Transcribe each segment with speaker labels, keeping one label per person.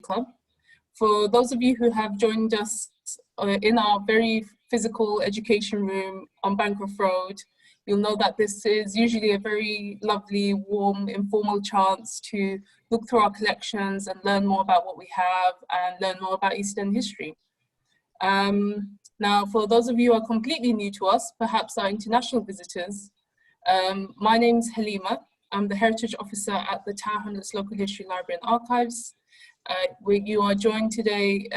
Speaker 1: Club. For those of you who have joined us in our very physical education room on Bancroft Road, you'll know that this is usually a very lovely, warm, informal chance to look through our collections and learn more about what we have and learn more about East End history. Now, for those of you who are completely new to us, perhaps our international visitors, my name's Halima. I'm the Heritage Officer at the Tower Hamlets Local History Library and Archives. You are joined today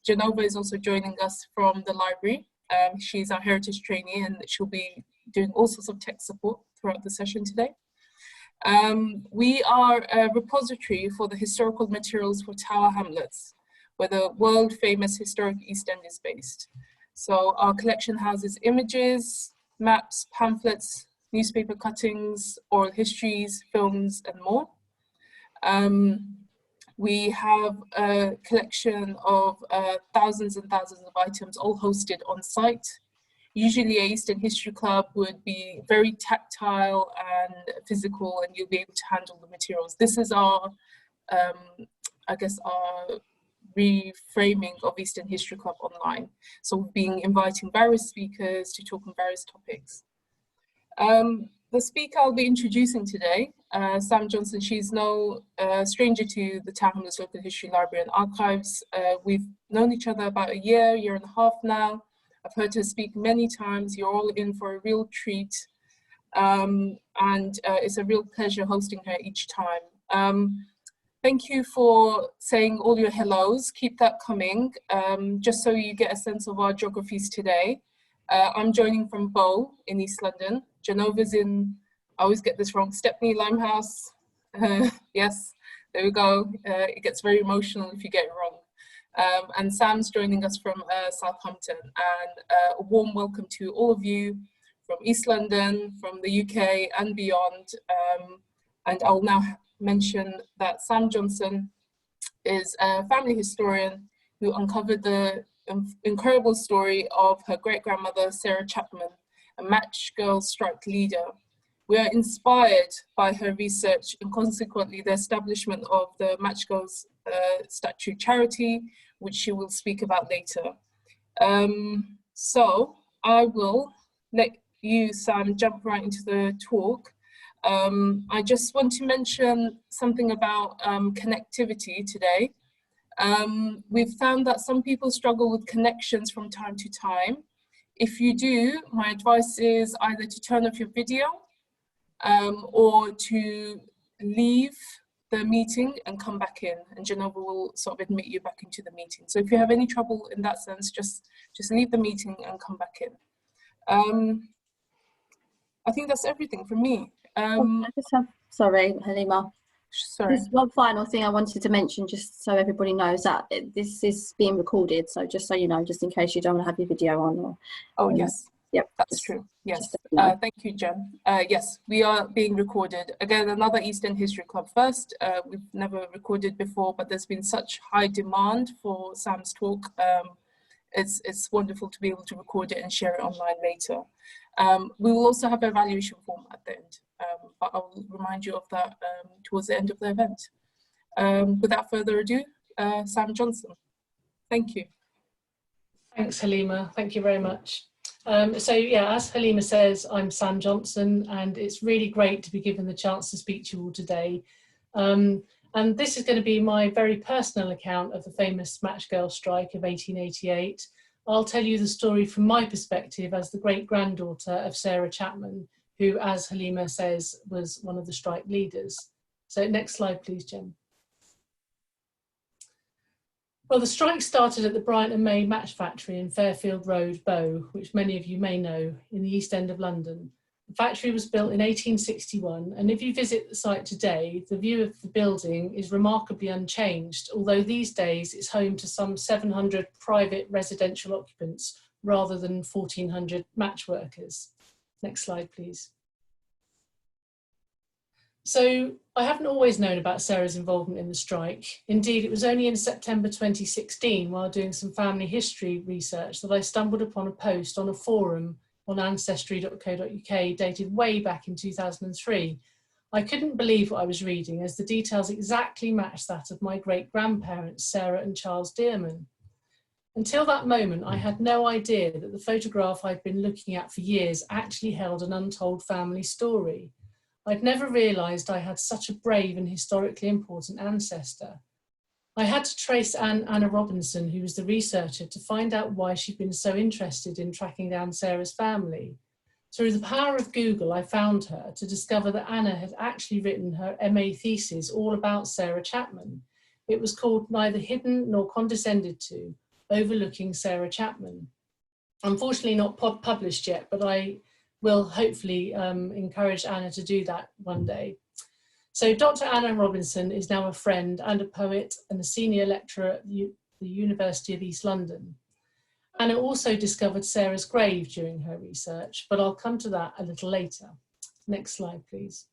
Speaker 1: Genova is also joining us from the library. She's our heritage trainee and she'll be doing all sorts of tech support throughout the session today. We are a repository for the historical materials for Tower Hamlets, where the world famous historic East End is based. So our collection houses images, maps, pamphlets, newspaper cuttings, oral histories, films, and more. We have a collection of thousands and thousands of items, all hosted on site. Usually a East End History Club would be very tactile and physical, and you'll be able to handle the materials. This is our, I guess, our reframing of East End History Club online. So we've been inviting various speakers to talk on various topics. The speaker I'll be introducing today, Sam Johnson, she's no stranger to the Tower Hamlets Local History Library and Archives. We've known each other about a year and a half now. I've heard her speak many times. You're all in for a real treat. It's a real pleasure hosting her each time. Thank you for saying all your hellos. Keep that coming, just so you get a sense of our geographies today. I'm joining from Bow in East London. Genova's in, I always get this wrong, Stepney, Limehouse. Yes, there we go. It gets very emotional if you get it wrong. And Sam's joining us from Southampton. And a warm welcome to all of you from East London, from the UK and beyond. And I'll now mention that Sam Johnson is a family historian who uncovered the incredible story of her great-grandmother, Sarah Chapman, a Matchgirls strike leader. We are inspired by her research and consequently the establishment of the Matchgirls statue charity, which she will speak about later. So I will let you, Sam, jump right into the talk. I just want to mention something about connectivity today. We've found that some people struggle with connections from time to time. If you do, my advice is either to turn off your video or to leave the meeting and come back in, and Genova will sort of admit you back into the meeting. So if you have any trouble in that sense, just leave the meeting and come back in. I think that's everything from me.
Speaker 2: Sorry, Halima.
Speaker 1: Sorry.
Speaker 2: There's one final thing I wanted to mention, just so everybody knows that this is being recorded. So just so you know, just in case you don't want to have your video on. Or,
Speaker 1: oh, yes.
Speaker 2: Yep.
Speaker 1: That's true. Yes. Thank you, Jen. Yes, we are being recorded. Again, another East End History Club first. We've never recorded before, but there's been such high demand for Sam's talk. It's wonderful to be able to record it and share it online later. We will also have an evaluation form at the end. But I'll remind you of that towards the end of the event. Without further ado, Sam Johnson. Thank you.
Speaker 3: Thanks, Halima. Thank you very much. So yeah, as Halima says, I'm Sam Johnson, and it's really great to be given the chance to speak to you all today. And this is going to be my very personal account of the famous Matchgirls strike of 1888. I'll tell you the story from my perspective as the great-granddaughter of Sarah Chapman, who, as Halima says, was one of the strike leaders. So next slide, please, Jen. Well, the strike started at the Bryant and May Match Factory in Fairfield Road, Bow, which many of you may know, in the East End of London. The factory was built in 1861, and if you visit the site today, the view of the building is remarkably unchanged, although these days it's home to some 700 private residential occupants rather than 1,400 match workers. Next slide, please. So I haven't always known about Sarah's involvement in the strike. Indeed, it was only in September 2016, while doing some family history research, that I stumbled upon a post on a forum on ancestry.co.uk dated way back in 2003, I couldn't believe what I was reading, as the details exactly matched that of my great-grandparents, Sarah and Charles Dearman. Until that moment, I had no idea that the photograph I'd been looking at for years actually held an untold family story. I'd never realised I had such a brave and historically important ancestor. I had to trace Anna Robinson, who was the researcher, to find out why she'd been so interested in tracking down Sarah's family. Through the power of Google, I found her to discover that Anna had actually written her MA thesis all about Sarah Chapman. It was called Neither Hidden Nor Condescended To, Overlooking Sarah Chapman. Unfortunately not published yet, but I will hopefully encourage Anna to do that one day. So Dr. Anna Robinson is now a friend and a poet and a senior lecturer at the University of East London. Anna also discovered Sarah's grave during her research, but I'll come to that a little later. Next slide, please.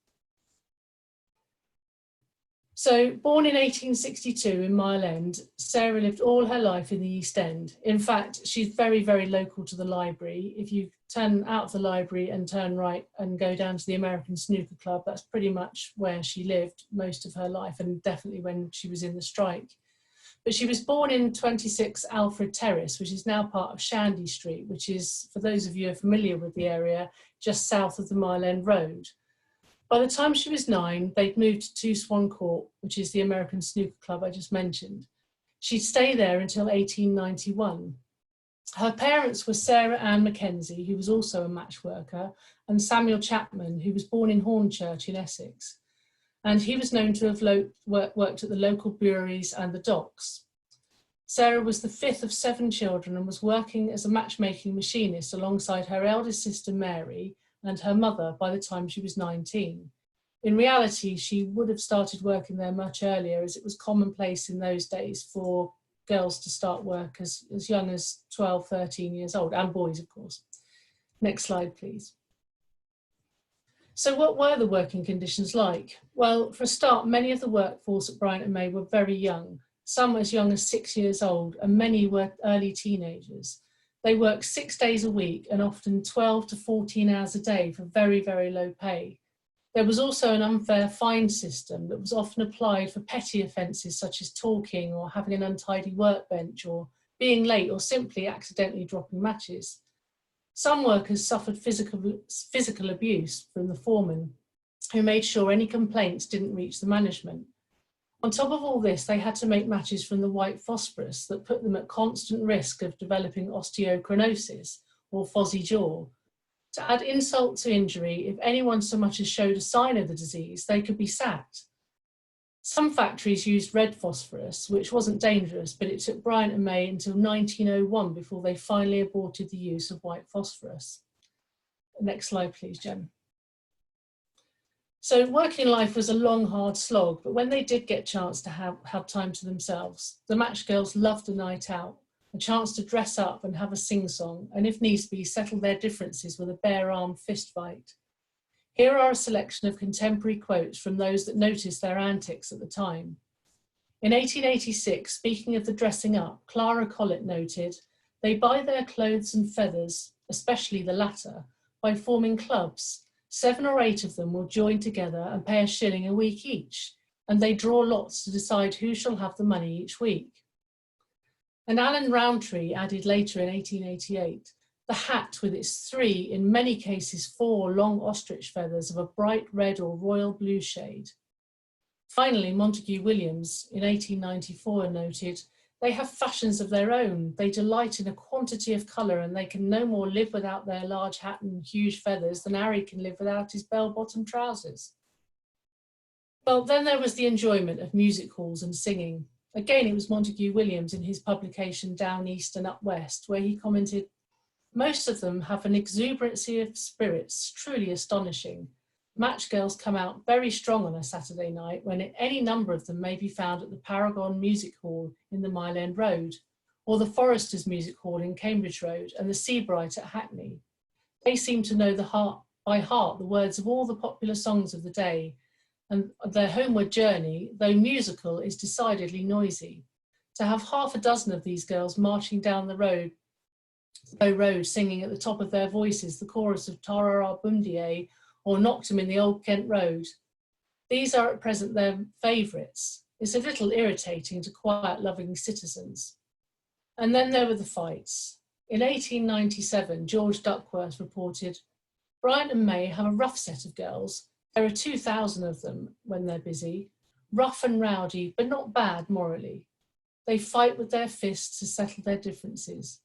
Speaker 3: So, born in 1862 in Mile End, Sarah lived all her life in the East End. In fact, she's very, very local to the library. If you turn out of the library and turn right and go down to the American Snooker Club, that's pretty much where she lived most of her life, and definitely when she was in the strike. But she was born in 26 Alfred Terrace, which is now part of Shandy Street, which is, for those of you who are familiar with the area, just south of the Mile End Road. By the time she was 9, they'd moved to 2 Swan Court, which is the American Snooker Club I just mentioned. She'd stay there until 1891. Her parents were Sarah Ann Mackenzie, who was also a match worker, and Samuel Chapman, who was born in Hornchurch in Essex. And he was known to have worked at the local breweries and the docks. Sarah was the 5th of 7 children and was working as a matchmaking machinist alongside her eldest sister Mary and her mother by the time she was 19. In reality, she would have started working there much earlier, as it was commonplace in those days for girls to start work as young as 12, 13 years old, and boys, of course. Next slide, please. So what were the working conditions like? Well, for a start, many of the workforce at Bryant and May were very young, some as young as 6 years old, and many were early teenagers. They worked 6 days a week and often 12 to 14 hours a day for very, very low pay. There was also an unfair fine system that was often applied for petty offences such as talking or having an untidy workbench or being late or simply accidentally dropping matches. Some workers suffered physical abuse from the foreman, who made sure any complaints didn't reach the management. On top of all this, they had to make matches from the white phosphorus that put them at constant risk of developing osteochronosis or fuzzy jaw. To add insult to injury, if anyone so much as showed a sign of the disease, they could be sacked. Some factories used red phosphorus, which wasn't dangerous, but it took Bryant and May until 1901 before they finally aborted the use of white phosphorus. Next slide, please, Jen. So working life was a long, hard slog, but when they did get a chance to have time to themselves, the match girls loved a night out, a chance to dress up and have a sing-song, and if needs be, settle their differences with a bare-armed fist fight. Here are a selection of contemporary quotes from those that noticed their antics at the time. In 1886, speaking of the dressing up, Clara Collett noted, "They buy their clothes and feathers, especially the latter, by forming clubs. 7 or 8 of them will join together and pay £1 a week each, and they draw lots to decide who shall have the money each week." And Alan Rowntree added later in 1888, "The hat with its 3, in many cases 4, long ostrich feathers of a bright red or royal blue shade." Finally, Montague Williams in 1894 noted, "They have fashions of their own. They delight in a quantity of colour, and they can no more live without their large hat and huge feathers than Harry can live without his bell-bottom trousers." Well, then there was the enjoyment of music halls and singing. Again, it was Montague Williams in his publication Down East and Up West, where he commented, "Most of them have an exuberancy of spirits truly astonishing. Match girls come out very strong on a Saturday night, when any number of them may be found at the Paragon Music Hall in the Mile End Road, or the Foresters Music Hall in Cambridge Road, and the Seabright at Hackney. They seem to know by heart the words of all the popular songs of the day, and their homeward journey, though musical, is decidedly noisy. To have half a dozen of these girls marching down the road singing at the top of their voices the chorus of Tarara Bundier or Knocked 'em in the Old Kent Road, These are at present their favourites. It's a little irritating to quiet, loving citizens. And then there were the fights. In 1897, George Duckworth reported, Bryant and May have a rough set of girls. There are 2,000 of them when they're busy. Rough and rowdy, but not bad morally. They fight with their fists to settle their differences.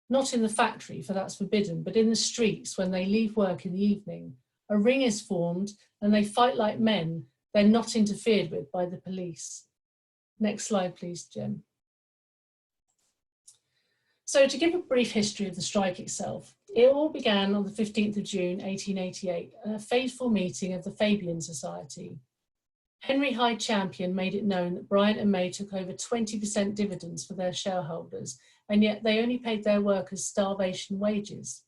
Speaker 3: Not in the factory, for that's forbidden, but in the streets when they leave work in the evening. A ring is formed and they fight like men. They're not interfered with by the police. Next slide, please, Jem. So to give a brief history of the strike itself, it all began on the 15th of June, 1888, at a fateful meeting of the Fabian Society. Henry Hyde Champion made it known that Bryant and May took over 20% dividends for their shareholders, and yet they only paid their workers starvation wages.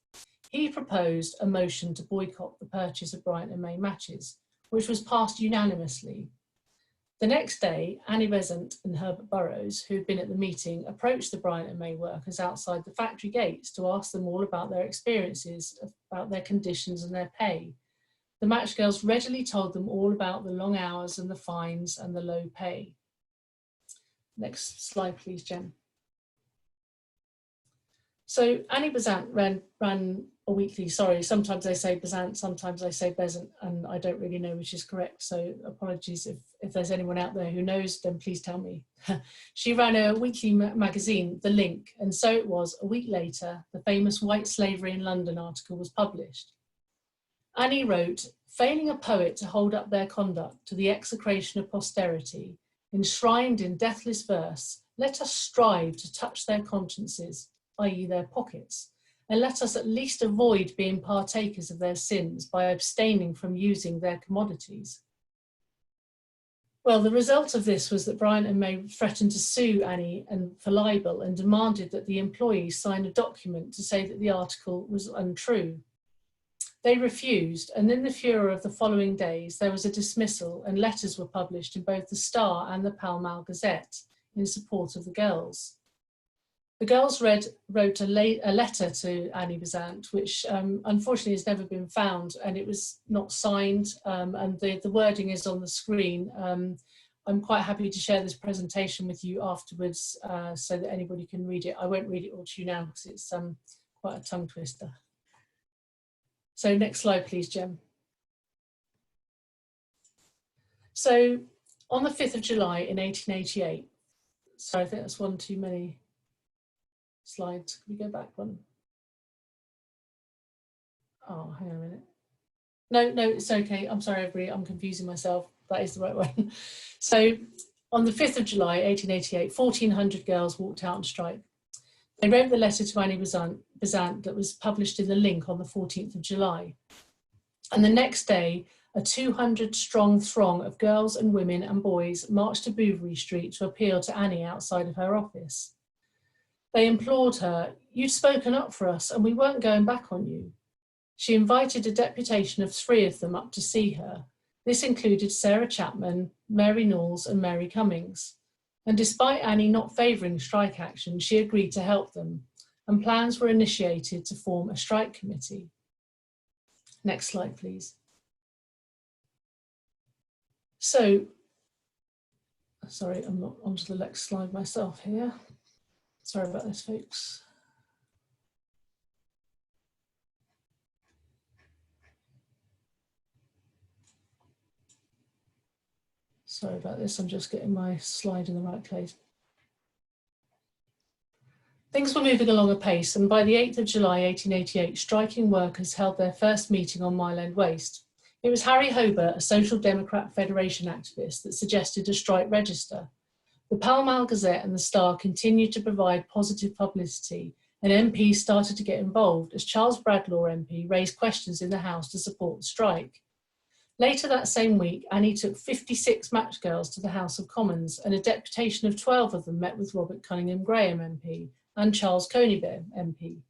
Speaker 3: He proposed a motion to boycott the purchase of Bryant and May matches, which was passed unanimously. The next day, Annie Besant and Herbert Burrows, who had been at the meeting, approached the Bryant and May workers outside the factory gates to ask them all about their experiences, about their conditions and their pay. The Matchgirls readily told them all about the long hours and the fines and the low pay. Next slide, please, Jen. So Annie Besant ran a weekly, sorry, sometimes I say Besant, sometimes I say Besant, and I don't really know which is correct, so apologies if there's anyone out there who knows, then please tell me. She ran a weekly magazine, The Link, and so it was, a week later, the famous White Slavery in London article was published. Annie wrote, failing a poet to hold up their conduct to the execration of posterity, enshrined in deathless verse, let us strive to touch their consciences, i.e. their pockets, and let us at least avoid being partakers of their sins by abstaining from using their commodities. Well, the result of this was that Bryant and May threatened to sue Annie for libel and demanded that the employees sign a document to say that the article was untrue. They refused, and in the furor of the following days, there was a dismissal and letters were published in both the Star and the Pall Mall Gazette in support of the girls. The girls wrote a letter to Annie Besant, which unfortunately has never been found, and it was not signed, and the wording is on the screen. I'm quite happy to share this presentation with you afterwards so that anybody can read it. I won't read it all to you now because it's quite a tongue twister. So next slide, please, Jem. So on the 5th of July in 1888, sorry, I think that's one too many slides. Can we go back one? Oh, hang on a minute. No, it's okay. I'm sorry, everybody. I'm confusing myself. That is the right one. So on the 5th of July, 1888, 1,400 girls walked out on strike. They wrote the letter to Annie Besant that was published in The Link on the 14th of July. And the next day, a 200-strong throng of girls and women and boys marched to Bouverie Street to appeal to Annie outside of her office. They implored her, you'd spoken up for us and we weren't going back on you. She invited a deputation of 3 of them up to see her. This included Sarah Chapman, Mary Knowles and Mary Cummings. And despite Annie not favouring strike action, she agreed to help them, and plans were initiated to form a strike committee. Next slide, please. So, sorry, I'm not onto the next slide myself here. Sorry about this, folks. Sorry about this, I'm just getting my slide in the right place. Things were moving along apace, and by the 8th of July 1888, striking workers held their first meeting on Mile End Waste. It was Harry Hobart, a Social Democrat Federation activist, that suggested a strike register. The Pall Mall Gazette and the Star continued to provide positive publicity, and MPs started to get involved as Charles Bradlaugh MP raised questions in the House to support the strike. Later that same week, Annie took 56 Matchgirls to the House of Commons, and a deputation of 12 of them met with Robert Cunningham Graham MP and Charles Conybeare MP.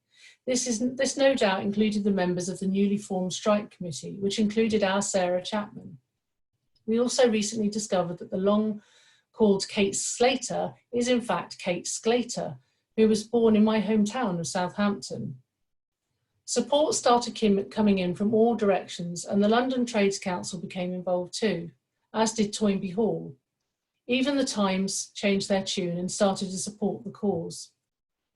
Speaker 3: This no doubt included the members of the newly formed strike committee, which included our Sarah Chapman. We also recently discovered that the long-called Kate Slater is in fact Kate Sclater, who was born in my hometown of Southampton. Support started coming in from all directions, and the London Trades Council became involved too. as did Toynbee Hall. Even the Times changed their tune and started to support the cause.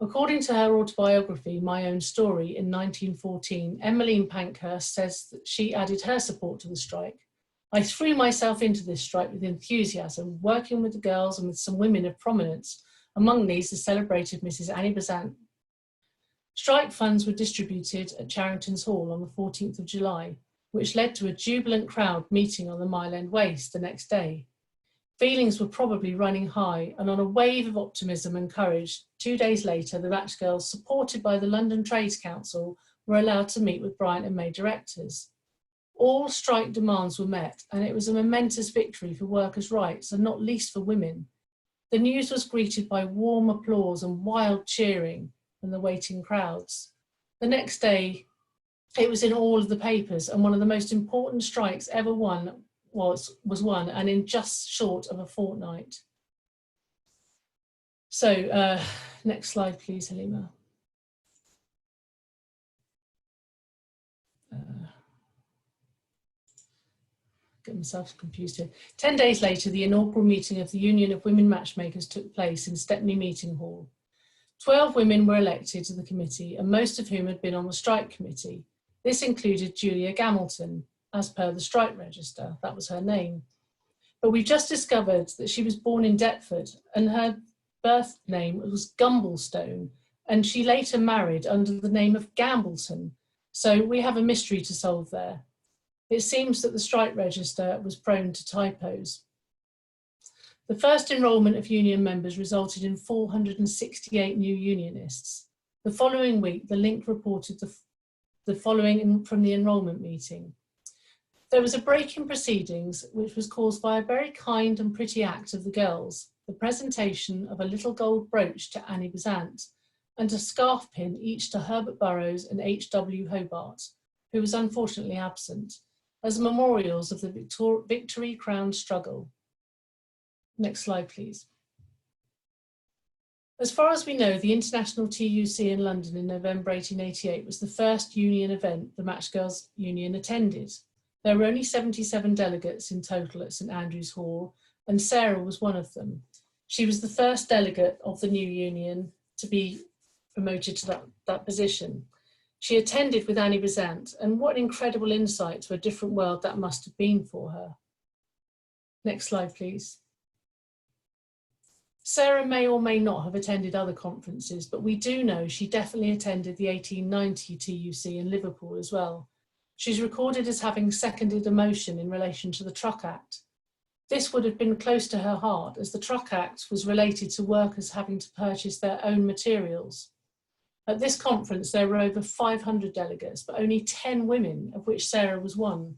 Speaker 3: According to her autobiography, My Own Story, in 1914, Emmeline Pankhurst says that she added her support to the strike. I threw myself into this strike with enthusiasm, working with the girls and with some women of prominence, among these the celebrated Mrs. Annie Besant. Strike funds were distributed at Charrington's Hall on the 14th of July, which led to a jubilant crowd meeting on the Mile End Waste the next day. Feelings were probably running high, and on a wave of optimism and courage, 2 days later, the Matchgirls, supported by the London Trades Council, were allowed to meet with Bryant and May directors. All strike demands were met, and it was a momentous victory for workers' rights, and not least for women. The news was greeted by warm applause and wild cheering from the waiting crowds. The next day, it was in all of the papers, and one of the most important strikes ever won was won, and in just short of a fortnight. So, next slide, please, Halima. Get myself confused here. 10 days later, the inaugural meeting of the Union of Women Matchmakers took place in Stepney Meeting Hall. 12 women were elected to the committee, and most of whom had been on the strike committee. This included Julia Gamilton, as per the strike register, that was her name. But we've just discovered that she was born in Deptford, and her birth name was Gumblestone, and she later married under the name of Gambleton. So we have a mystery to solve there. It seems that the strike register was prone to typos. The first enrolment of union members resulted in 468 new unionists. The following week, the Link reported the following from the enrolment meeting. There was a break in proceedings which was caused by a very kind and pretty act of the girls, the presentation of a little gold brooch to Annie Besant and a scarf pin each to Herbert Burrows and H.W. Hobart, who was unfortunately absent, as memorials of the victory-crowned struggle. Next slide, please. As far as we know, the International TUC in London in November 1888 was the first union event the Matchgirls Union attended. There were only 77 delegates in total at St Andrew's Hall, and Sarah was one of them. She was the first delegate of the new union to be promoted to that position. She attended with Annie Besant, and what incredible insight to a different world that must have been for her. Next slide, please. Sarah may or may not have attended other conferences, but we do know she definitely attended the 1890 TUC in Liverpool as well. She's recorded as having seconded a motion in relation to the Truck Act. This would have been close to her heart, as the Truck Act was related to workers having to purchase their own materials. At this conference, there were over 500 delegates, but only 10 women, of which Sarah was one.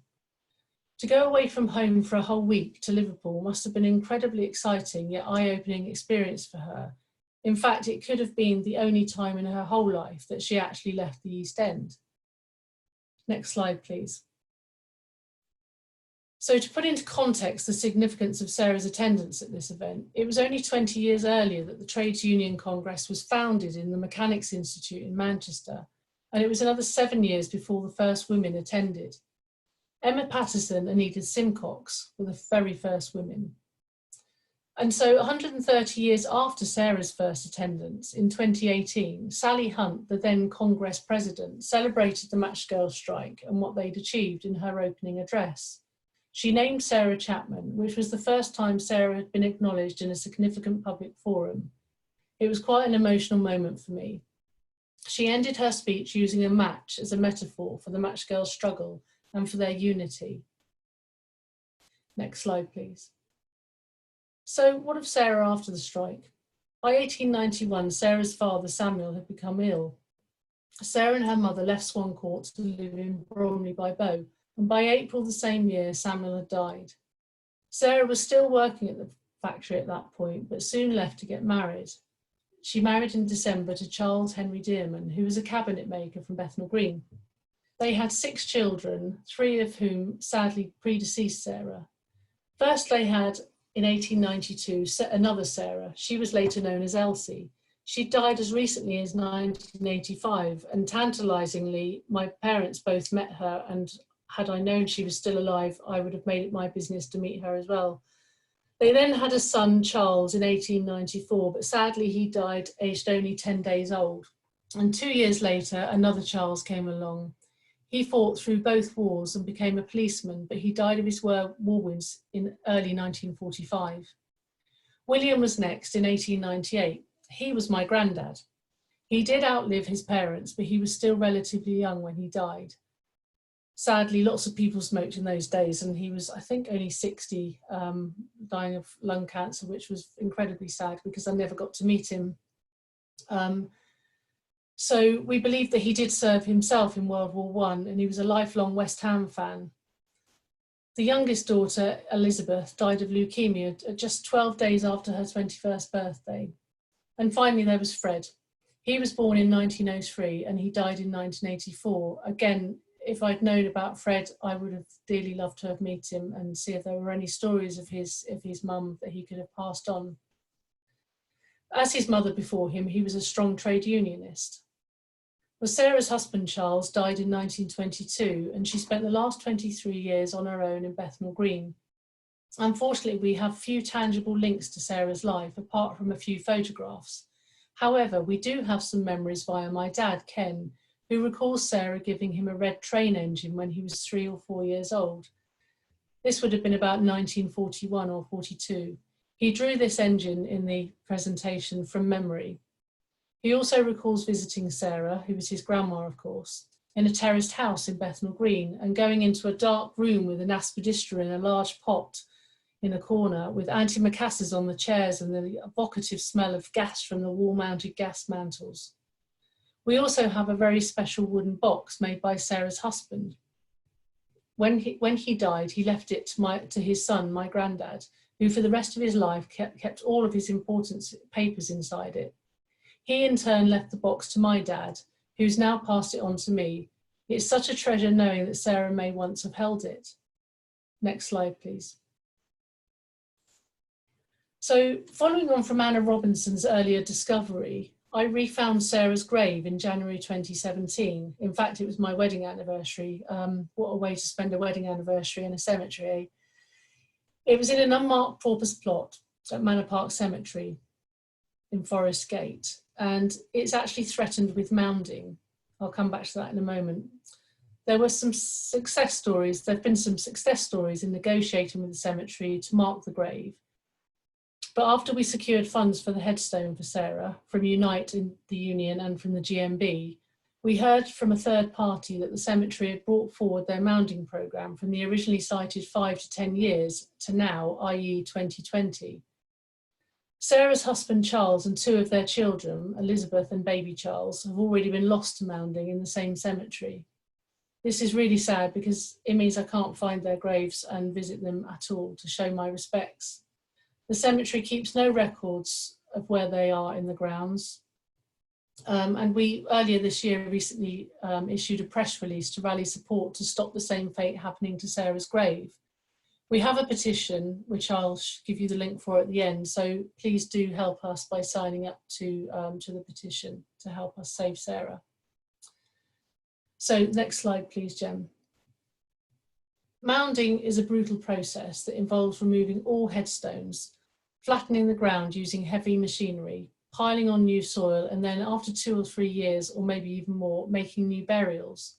Speaker 3: To go away from home for a whole week to Liverpool must have been an incredibly exciting yet eye-opening experience for her. In fact, it could have been the only time in her whole life that she actually left the East End. Next slide, please. So to put into context the significance of Sarah's attendance at this event, it was only 20 years earlier that the Trades Union Congress was founded in the Mechanics Institute in Manchester, and it was another 7 years before the first women attended. Emma Patterson and Edith Simcox were the very first women. And so 130 years after Sarah's first attendance, in 2018, Sally Hunt, the then Congress president, celebrated the Matchgirls strike and what they'd achieved in her opening address. She named Sarah Chapman, which was the first time Sarah had been acknowledged in a significant public forum. It was quite an emotional moment for me. She ended her speech using a match as a metaphor for the Matchgirls struggle and for their unity. Next slide, please. So what of Sarah after the strike? By 1891, Sarah's father, Samuel, had become ill. Sarah and her mother left Swan Court to live in Bromley by Bow, and by April the same year, Samuel had died. Sarah was still working at the factory at that point, but soon left to get married. She married in December to Charles Henry Dearman, who was a cabinet maker from Bethnal Green. They had 6 children, 3 of whom sadly predeceased Sarah. First they had, in 1892, another Sarah. She was later known as Elsie. She died as recently as 1985, and tantalisingly, my parents both met her and had I known she was still alive, I would have made it my business to meet her as well. They then had a son, Charles, in 1894, but sadly he died aged only 10 days old. And 2 years later, another Charles came along. He fought through both wars and became a policeman, but he died of his war wounds in early 1945. William was next in 1898. He was my granddad. He did outlive his parents, but he was still relatively young when he died. Sadly, lots of people smoked in those days, and he was, I think, only 60, dying of lung cancer, which was incredibly sad because I never got to meet him. So we believe that he did serve himself in World War I, and he was a lifelong West Ham fan. The youngest daughter, Elizabeth, died of leukemia just 12 days after her 21st birthday. And finally, there was Fred. He was born in 1903 and he died in 1984. Again, if I'd known about Fred, I would have dearly loved to have met him and see if there were any stories of his mum that he could have passed on. As his mother before him, he was a strong trade unionist. Well, Sarah's husband, Charles, died in 1922, and she spent the last 23 years on her own in Bethnal Green. Unfortunately, we have few tangible links to Sarah's life, apart from a few photographs. However, we do have some memories via my dad, Ken, who recalls Sarah giving him a red train engine when he was 3 or 4 years old. This would have been about 1941 or 42. He drew this engine in the presentation from memory. He also recalls visiting Sarah, who was his grandma, of course, in a terraced house in Bethnal Green and going into a dark room with an aspidistra in a large pot in a corner with antimacassars on the chairs and the evocative smell of gas from the wall-mounted gas mantles. We also have a very special wooden box made by Sarah's husband. When he died, he left it to his son, my granddad, who for the rest of his life kept all of his important papers inside it. He in turn left the box to my dad, who's now passed it on to me. It's such a treasure knowing that Sarah may once have held it. Next slide, please. So following on from Anna Robinson's earlier discovery, I refound Sarah's grave in January 2017. In fact, it was my wedding anniversary. What a way to spend a wedding anniversary in a cemetery, eh? It was in an unmarked paupers plot at Manor Park Cemetery in Forest Gate, and it's actually threatened with mounding. I'll come back to that in a moment. There were some success stories. There have been some success stories in negotiating with the cemetery to mark the grave. But after we secured funds for the headstone for Sarah from Unite in the Union and from the GMB, we heard from a third party that the cemetery had brought forward their mounding programme from the originally cited 5 to 10 years to now, i.e. 2020. Sarah's husband Charles and 2 of their children, Elizabeth and baby Charles, have already been lost to mounding in the same cemetery. This is really sad because it means I can't find their graves and visit them at all to show my respects. The cemetery keeps no records of where they are in the grounds. And we, earlier this year, recently issued a press release to rally support to stop the same fate happening to Sarah's grave. We have a petition, which I'll give you the link for at the end, so please do help us by signing up to the petition to help us save Sarah. So next slide, please, Jem. Mounding is a brutal process that involves removing all headstones, flattening the ground using heavy machinery, piling on new soil, and then after 2 or 3 years, or maybe even more, making new burials.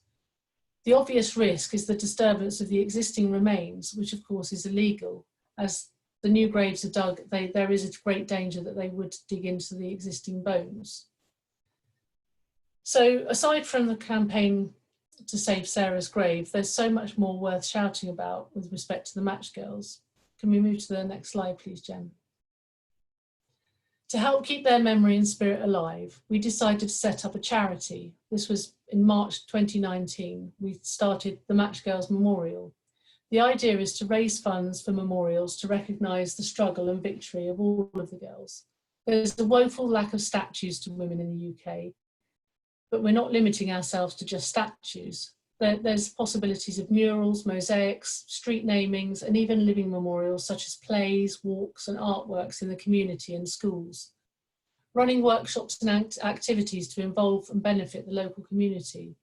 Speaker 3: The obvious risk is the disturbance of the existing remains, which of course is illegal. As the new graves are dug, there is a great danger that they would dig into the existing bones. So aside from the campaign to save Sarah's grave, there's so much more worth shouting about with respect to the Matchgirls. Can we move to the next slide, please, Jem? To help keep their memory and spirit alive, we decided to set up a charity. This was in March 2019. We started the Matchgirls Memorial. The idea is to raise funds for memorials to recognise the struggle and victory of all of the girls. There's a woeful lack of statues to women in the UK, but we're not limiting ourselves to just statues. There's possibilities of murals, mosaics, street namings, and even living memorials such as plays, walks and artworks in the community and schools. Running workshops and activities to involve and benefit the local community.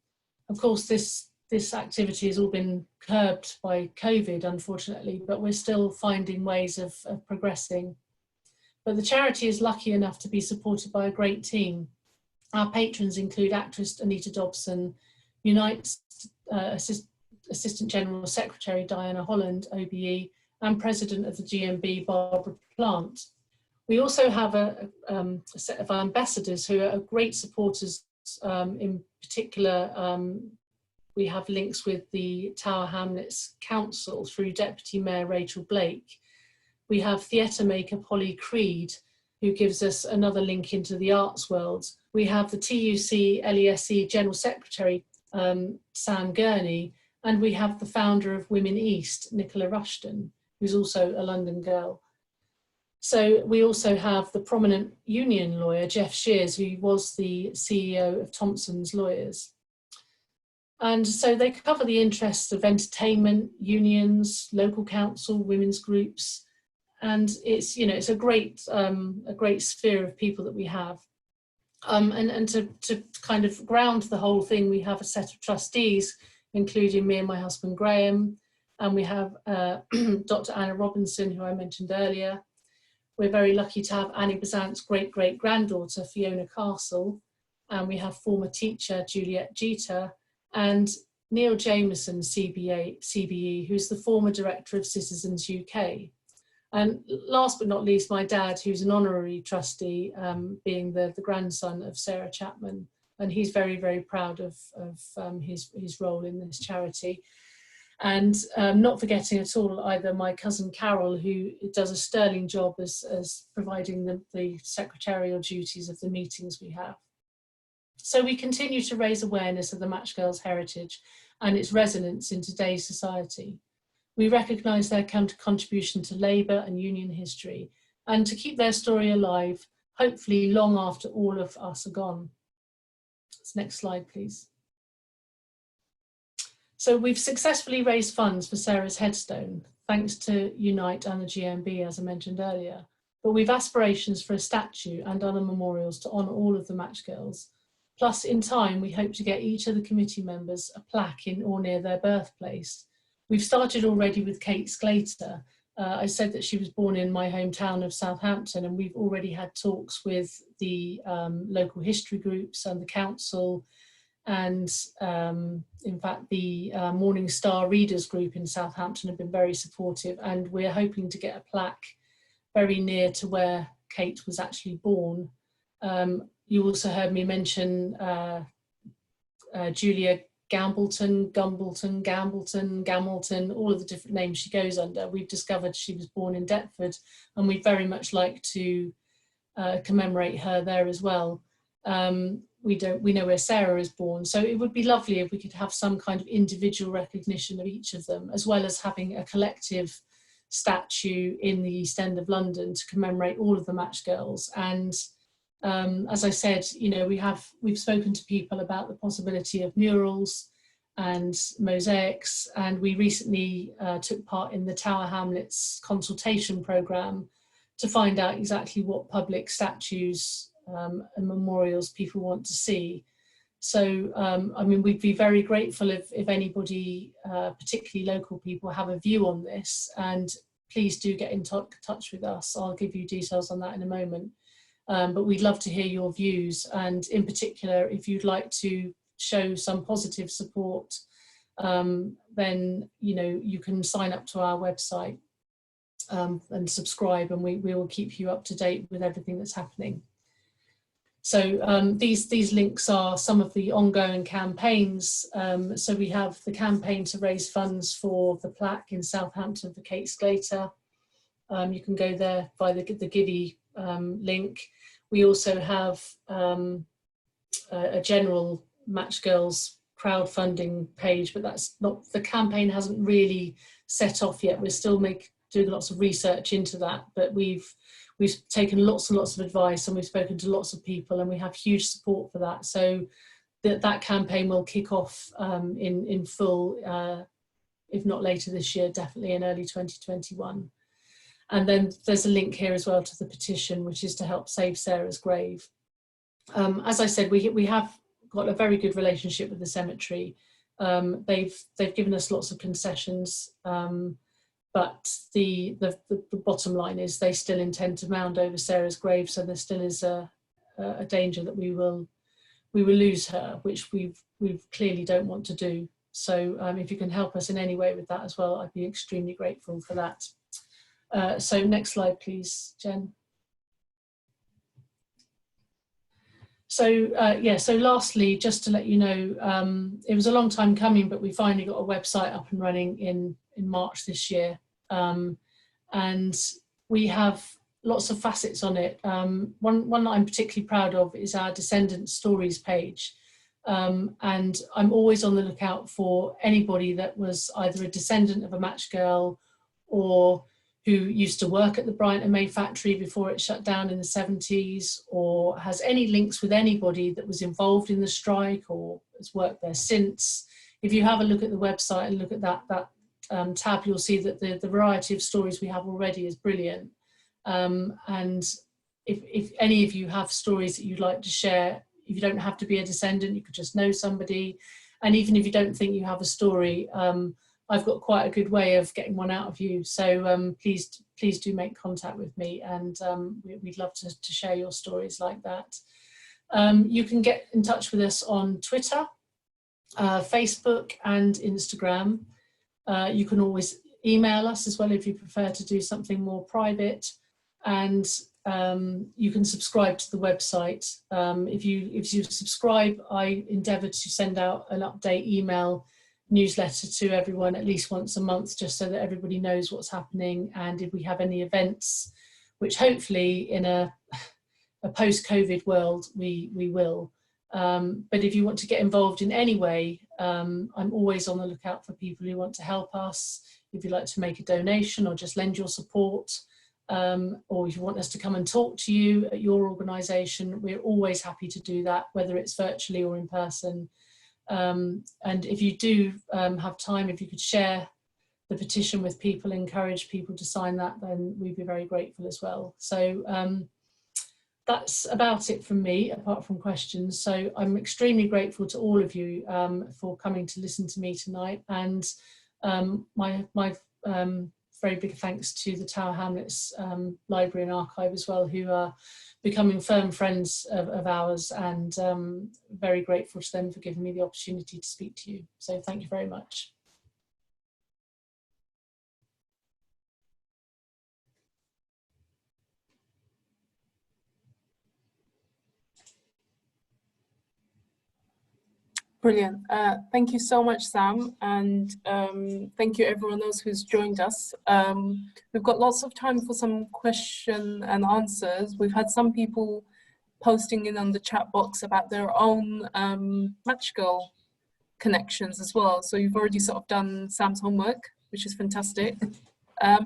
Speaker 3: Of course, this this activity has all been curbed by COVID, unfortunately, but we're still finding ways of progressing. But the charity is lucky enough to be supported by a great team. Our patrons include actress Anita Dobson, Unite's Assistant General Secretary Diana Holland, OBE, and President of the GMB, Barbara Plant. We also have a set of ambassadors who are great supporters. In particular, we have links with the Tower Hamlets Council through Deputy Mayor Rachel Blake. We have theatre maker Polly Creed, who gives us another link into the arts world. We have the TUC LESE General Secretary, Sam Gurney, and we have the founder of Women East, Nicola Rushton, who's also a London girl. So we also have the prominent union lawyer, Jeff Shears, who was the CEO of Thompson's Lawyers. And so they cover the interests of entertainment, unions, local council, women's groups, and it's, you know, it's a great sphere of people that we have. And to kind of ground the whole thing, we have a set of trustees, including me and my husband Graham, and we have Dr. Anna Robinson, who I mentioned earlier. We're very lucky to have Annie Besant's great-great-granddaughter, Fiona Castle, and we have former teacher Juliet Jeter, and Neil Jameson, CBE, who's the former director of Citizens UK. And last but not least, my dad, who's an honorary trustee, being the grandson of Sarah Chapman, and he's very, very proud of his role in this charity. And not forgetting at all either my cousin Carol, who does a sterling job as providing the secretarial duties of the meetings we have. So we continue to raise awareness of the Matchgirls heritage and its resonance in today's society. We recognise their contribution to labour and union history, and to keep their story alive, hopefully long after all of us are gone. Next slide, please. So we've successfully raised funds for Sarah's headstone, thanks to Unite and the GMB, as I mentioned earlier. But we've aspirations for a statue and other memorials to honour all of the Matchgirls. Plus, in time, we hope to get each of the committee members a plaque in or near their birthplace. We've started already with Kate Sclater. I said that she was born in my hometown of Southampton, and we've already had talks with the local history groups and the council, and in fact the Morning Star Readers Group in Southampton have been very supportive, and we're hoping to get a plaque very near to where Kate was actually born. You also heard me mention Julia Gambleton, Gumbleton, Gambleton, Gamilton, all of the different names she goes under. We've discovered she was born in Deptford, and we'd very much like to commemorate her there as well. We know where Sarah is born, so it would be lovely if we could have some kind of individual recognition of each of them, as well as having a collective statue in the East End of London to commemorate all of the Matchgirls. And as I said, you know, we've spoken to people about the possibility of murals and mosaics, and we recently took part in the Tower Hamlets consultation programme to find out exactly what public statues and memorials people want to see. So, I mean, we'd be very grateful if anybody, particularly local people, have a view on this, and please do get in touch with us. I'll give you details on that in a moment. But we'd love to hear your views, and in particular, if you'd like to show some positive support, then, you know, you can sign up to our website and subscribe, and we will keep you up to date with everything that's happening. So these links are some of the ongoing campaigns. So we have the campaign to raise funds for the plaque in Southampton for Kate Sclater. You can go there by the Giddy link. We also have a general Matchgirls crowdfunding page, but that's not, the campaign hasn't really set off yet. We're still doing lots of research into that, but we've taken lots and lots of advice, and we've spoken to lots of people, and we have huge support for that. So that campaign will kick off in full, if not later this year, definitely in early 2021. And then there's a link here as well to the petition, which is to help save Sarah's grave. As I said, we have got a very good relationship with the cemetery, They've given us lots of concessions, but the bottom line is they still intend to mound over Sarah's grave, so there still is a danger that we will lose her, which we clearly don't want to do. So if you can help us in any way with that as well, I'd be extremely grateful for that. So next slide, please, Jen. So yeah, so lastly, just to let you know, it was a long time coming, but we finally got a website up and running in March this year. And we have lots of facets on it. One that I'm particularly proud of is our Descendant Stories page. And I'm always on the lookout for anybody that was either a descendant of a match girl or who used to work at the Bryant and May factory before it shut down in the 70s, or has any links with anybody that was involved in the strike or has worked there since. If you have a look at the website and look at that tab, you'll see that the variety of stories we have already is brilliant. And if any of you have stories that you'd like to share, you don't have to be a descendant, you could just know somebody. And even if you don't think you have a story, I've got quite a good way of getting one out of you. So please do make contact with me, and we'd love to share your stories like that. You can get in touch with us on Twitter, Facebook and Instagram. You can always email us as well if you prefer to do something more private. And you can subscribe to the website. If you subscribe, I endeavour to send out an update email newsletter to everyone at least once a month, just so that everybody knows what's happening, and if we have any events, which hopefully in a post-COVID world we will. But if you want to get involved in any way, I'm always on the lookout for people who want to help us. If you'd like to make a donation or just lend your support, or if you want us to come and talk to you at your organisation, we're always happy to do that, whether it's virtually or in person. And if you do have time, if you could share the petition with people, encourage people to sign that, then we'd be very grateful as well. So that's about it from me, apart from questions. So I'm extremely grateful to all of you for coming to listen to me tonight, and my very big thanks to the Tower Hamlets Library and Archive as well, who are becoming firm friends of ours, and very grateful to them for giving me the opportunity to speak to you. So thank you very much.
Speaker 1: Brilliant. Thank you so much, Sam, and thank you everyone else who's joined us. We've got lots of time for some question and answers. We've had some people posting in on the chat box about their own match girl connections as well. So you've already sort of done Sam's homework, which is fantastic.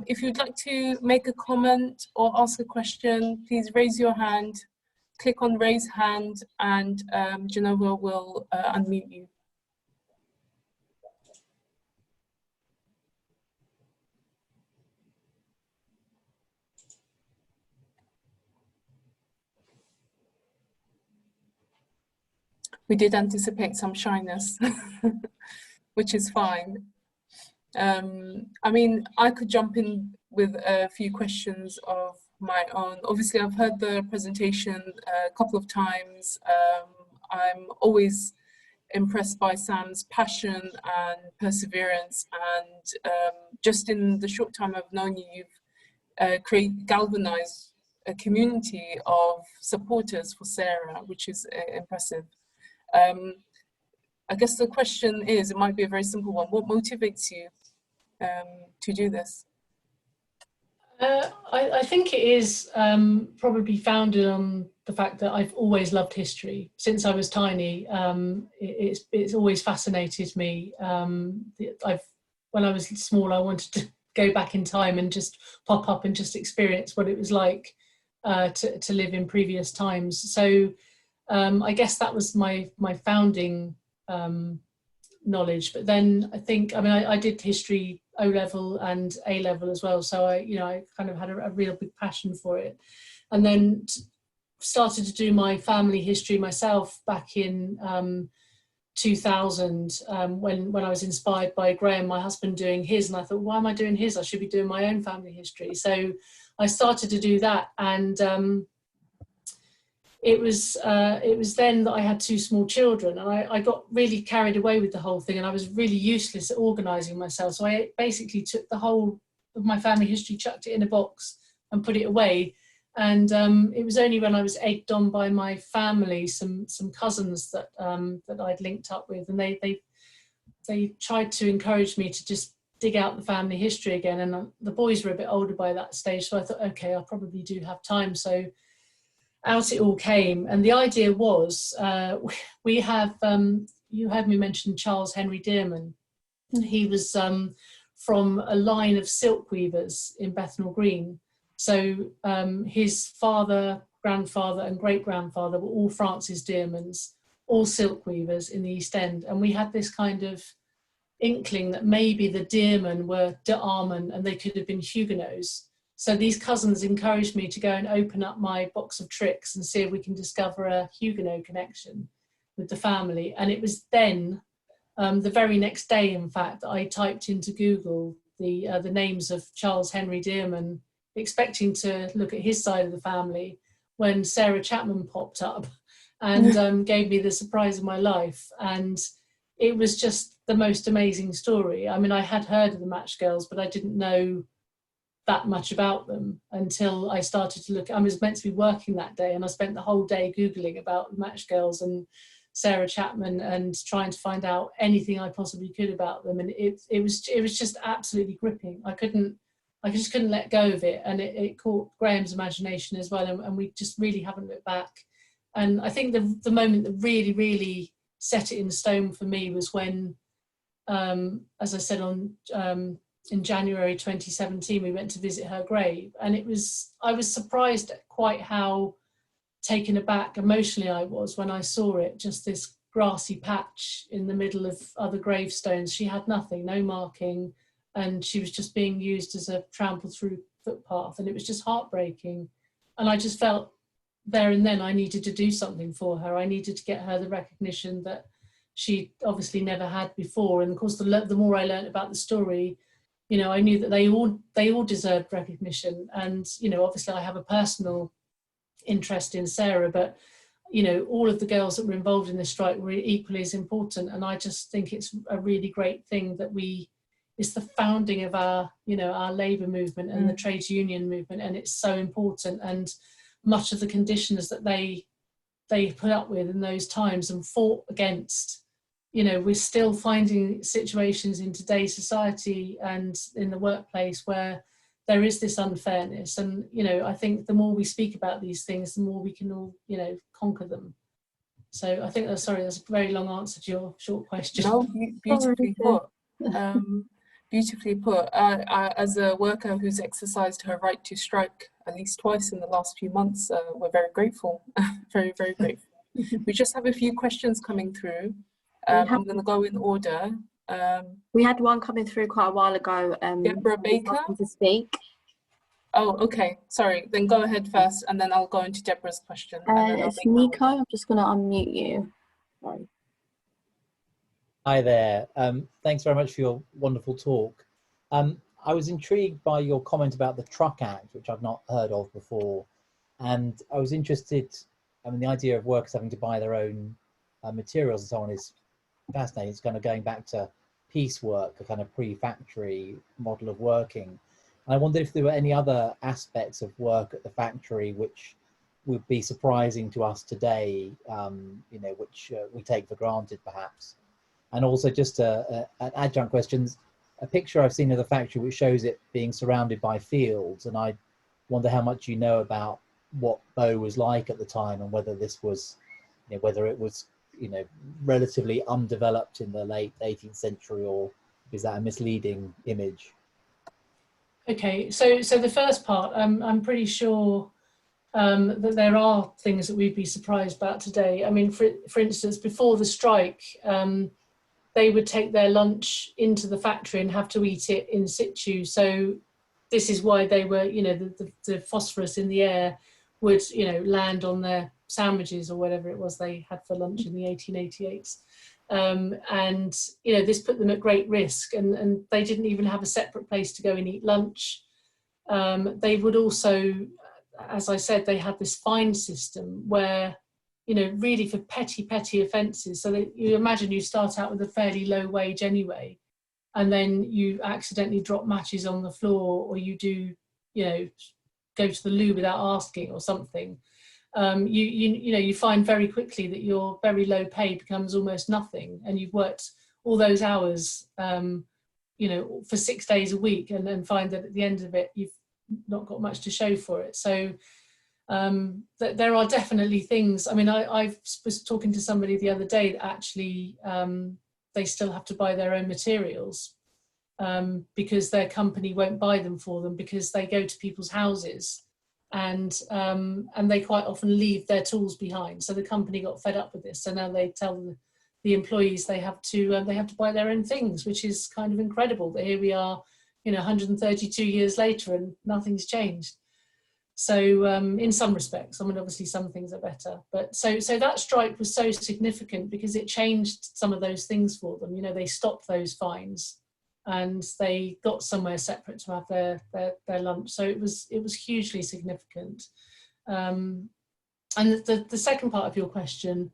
Speaker 1: If you'd like to make a comment or ask a question, please raise your hand. Click on raise hand, and Genova will unmute you. We did anticipate some shyness, which is fine. I mean, I could jump in with a few questions of my own. Obviously, I've heard the presentation a couple of times. I'm always impressed by Sam's passion and perseverance, and just in the short time I've known you, you've galvanized a community of supporters for Sarah, which is impressive. I guess the question is, it might be a very simple one, what motivates you to do this?
Speaker 3: I think it is probably founded on the fact that I've always loved history since I was tiny. It's always fascinated me. When I was small, I wanted to go back in time and just pop up and just experience what it was like to live in previous times. So I guess that was my founding knowledge. But then I think, I mean, I did history O-level and A-level as well, so I kind of had a real big passion for it, and then started to do my family history myself back in 2000, when I was inspired by Graham, my husband, doing his, and I thought, why am I doing his? I should be doing my own family history. So I started to do that, and it was then that I had 2 small children, and I got really carried away with the whole thing, and I was really useless at organising myself. So I basically took the whole of my family history, chucked it in a box and put it away. And it was only when I was egged on by my family, some cousins that that I'd linked up with, and they tried to encourage me to just dig out the family history again. And the boys were a bit older by that stage, so I thought, okay, I probably do have time. So out it all came, and the idea was, we have, you heard me mention Charles Henry Dearman. He was from a line of silk weavers in Bethnal Green. So his father, grandfather and great-grandfather were all Francis Dearmans, all silk weavers in the East End. And we had this kind of inkling that maybe the Dearmen were de Armand and they could have been Huguenots. So these cousins encouraged me to go and open up my box of tricks and see if we can discover a Huguenot connection with the family. And it was then, the very next day, in fact, I typed into Google the names of Charles Henry Dearman, expecting to look at his side of the family, when Sarah Chapman popped up and gave me the surprise of my life. And it was just the most amazing story. I mean, I had heard of the Matchgirls, but I didn't know that much about them until I started to look. I was meant to be working that day, and I spent the whole day Googling about the Matchgirls and Sarah Chapman and trying to find out anything I possibly could about them. And it was just absolutely gripping. I just couldn't let go of it, and it caught Graham's imagination as well, and we just really haven't looked back. And I think the moment that really, really set it in stone for me was when, as I said, in January 2017, we went to visit her grave, and I was surprised at quite how taken aback emotionally I was when I saw it, just this grassy patch in the middle of other gravestones. She had nothing, no marking, and she was just being used as a trampled through footpath, and it was just heartbreaking. And I just felt there and then I needed to do something for her. I needed to get her the recognition that she obviously never had before. And of course, the more I learned about the story, you know, I knew that they all deserved recognition. And, you know, obviously I have a personal interest in Sarah, but, you know, all of the girls that were involved in this strike were equally as important. And I just think it's a really great thing that it's the founding of our, you know, our labour movement and the trades union movement, and it's so important. And much of the conditions that they put up with in those times and fought against, you know, we're still finding situations in today's society and in the workplace where there is this unfairness. And, you know, I think the more we speak about these things, the more we can all, you know, conquer them. So I think that's a very long answer to your short question.
Speaker 1: No, beautifully put. Beautifully put. As a worker who's exercised her right to strike at least twice in the last few months, we're very grateful. Very, very grateful. We just have a few questions coming through. I'm going to go in order.
Speaker 2: We had one coming through quite a while ago.
Speaker 1: Deborah Baker?
Speaker 2: To speak.
Speaker 1: Oh, okay. Sorry. Then go ahead first, and then I'll go into Deborah's question.
Speaker 2: It's Nico. I'm just going to unmute you. Sorry.
Speaker 4: Hi there. Thanks very much for your wonderful talk. I was intrigued by your comment about the Truck Act, which I've not heard of before. And I was interested, I mean, the idea of workers having to buy their own materials and so on is fascinating. It's kind of going back to piecework, a kind of pre-factory model of working. And I wondered if there were any other aspects of work at the factory which would be surprising to us today, you know, which we take for granted perhaps. And also just an adjunct question, a picture I've seen of the factory which shows it being surrounded by fields, and I wonder how much you know about what Bow was like at the time and whether this was, you know, whether it was, you know, relatively undeveloped in the late 18th century, or is that a misleading image?
Speaker 3: Okay, so the first part, I'm pretty sure that there are things that we'd be surprised about today. I mean, for instance, before the strike, they would take their lunch into the factory and have to eat it in situ. So this is why they were, you know, the phosphorus in the air would, you know, land on their sandwiches or whatever it was they had for lunch in the 1888s. And you know, this put them at great risk, and they didn't even have a separate place to go and eat lunch. They would also, as I said, they had this fine system where, you know, really for petty offences. So that you imagine you start out with a fairly low wage anyway, and then you accidentally drop matches on the floor, or you do, you know, go to the loo without asking or something. You know, you find very quickly that your very low pay becomes almost nothing, and you've worked all those hours, you know, for 6 days a week, and then find that at the end of it, you've not got much to show for it. So there are definitely things. I mean, I was talking to somebody the other day that actually they still have to buy their own materials because their company won't buy them for them, because they go to people's houses and they quite often leave their tools behind. So the company got fed up with this, so now they tell the employees they have to buy their own things, which is kind of incredible that here we are, you know, 132 years later and nothing's changed. So in some respects, I mean, obviously some things are better, but so that strike was so significant because it changed some of those things for them. You know, they stopped those fines and they got somewhere separate to have their lunch. So it was hugely significant. And the second part of your question,